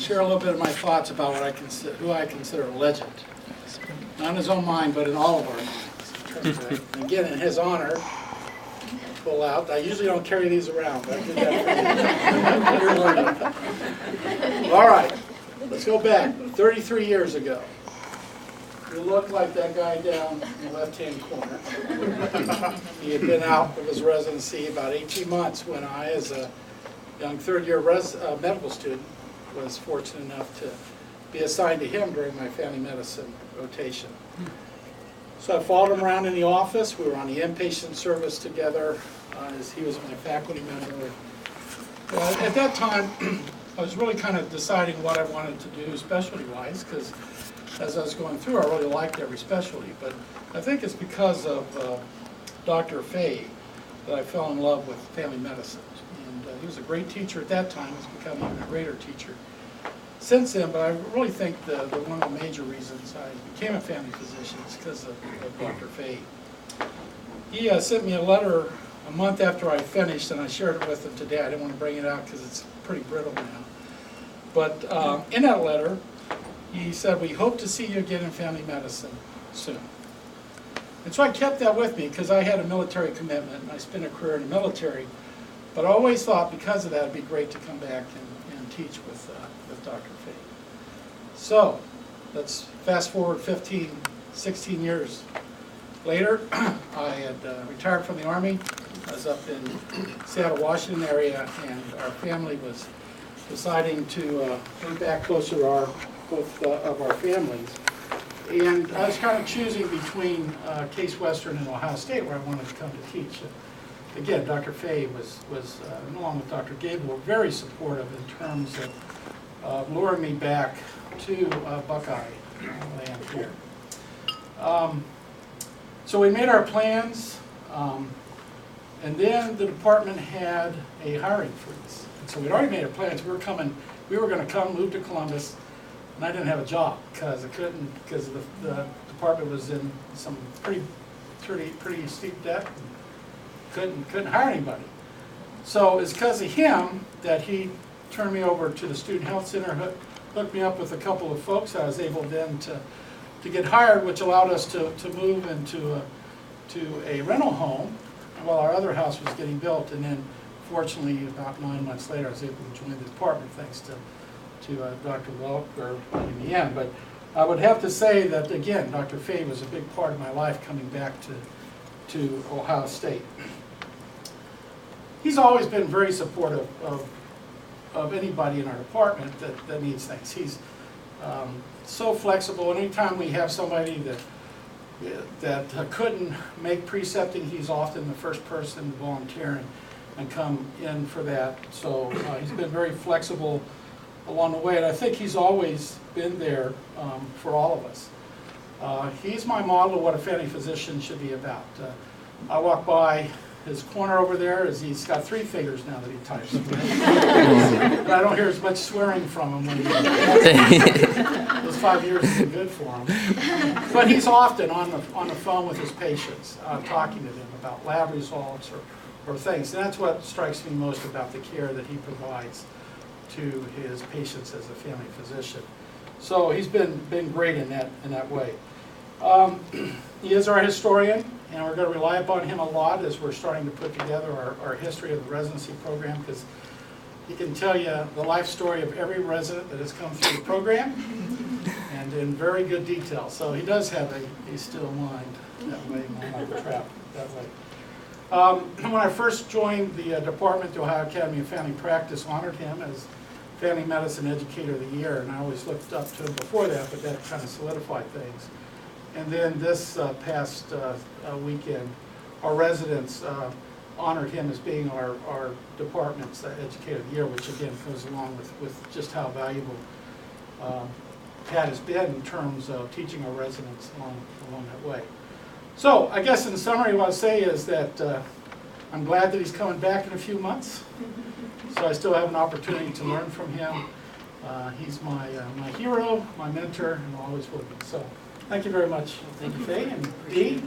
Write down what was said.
share a little bit of my thoughts about who I consider a legend. Not in his own mind, but in all of our minds. And again, in his honor, pull out. I usually don't carry these around, but I did that for you. You're learning. All right, let's go back 33 years ago. You look like that guy down in the left-hand corner. He had been out of his residency about 18 months when I, as a young third-year medical student, was fortunate enough to be assigned to him during my family medicine rotation. So I followed him around in the office. We were on the inpatient service together as he was my faculty member. At that time, I was really kind of deciding what I wanted to do specialty-wise, because as I was going through, I really liked every specialty. But I think it's because of Dr. Fay that I fell in love with family medicine. And he was a great teacher at that time. He's become even a greater teacher since then. But I really think the one of the major reasons I became a family physician is because of Dr. Fay. He sent me a letter a month after I finished, and I shared it with him today. I didn't want to bring it out because it's pretty brittle now. But in that letter, he said, "We hope to see you again in family medicine soon." And so I kept that with me because I had a military commitment and I spent a career in the military. But I always thought because of that it'd be great to come back and teach with Dr. Fay. So let's fast forward 16 years later. I had retired from the Army. I was up in Seattle, Washington area, and our family was deciding to move back closer to both of our families. And I was kind of choosing between Case Western and Ohio State, where I wanted to come to teach. Again, Dr. Fay was along with Dr. Gable, were very supportive in terms of luring me back to Buckeye land here. So we made our plans, and then the department had a hiring freeze. And so we'd already made our plans. We were going to come, move to Columbus, and I didn't have a job because I couldn't, because the department was in some pretty steep debt. Couldn't hire anybody. So it's because of him that he turned me over to the Student Health Center, hooked me up with a couple of folks. I was able then to get hired, which allowed us to move into a rental home while our other house was getting built. And then fortunately about 9 months later I was able to join the department thanks to Dr. Welker in the end. But I would have to say that again, Dr. Fay was a big part of my life coming back to Ohio State. He's always been very supportive of anybody in our department that needs things. He's so flexible. Anytime we have somebody that couldn't make precepting, he's often the first person to volunteer and come in for that. So he's been very flexible along the way, and I think he's always been there for all of us. He's my model of what a family physician should be about. I walk by his corner over there, as he's got 3 fingers now that he types. And I don't hear as much swearing from him when those 5 years have been good for him. But he's often on the phone with his patients, talking to them about lab results or things. And that's what strikes me most about the care that he provides to his patients as a family physician. So he's been great in that way. He is our historian, and we're going to rely upon him a lot as we're starting to put together our history of the residency program, because he can tell you the life story of every resident that has come through the program, and in very good detail. So he does have a still mind that way, not trapped that way. When I first joined the department, the Ohio Academy of Family Practice honored him as Family Medicine Educator of the Year, and I always looked up to him before that, but that kind of solidified things. And then this past weekend, our residents honored him as being our department's Educator of the Year, which again goes along with just how valuable Pat has been in terms of teaching our residents along that way. So I guess in summary what I say is that I'm glad that he's coming back in a few months. So I still have an opportunity to learn from him. He's my hero, my mentor, and always will be. So thank you very much. Thank you, Fay, and Dee.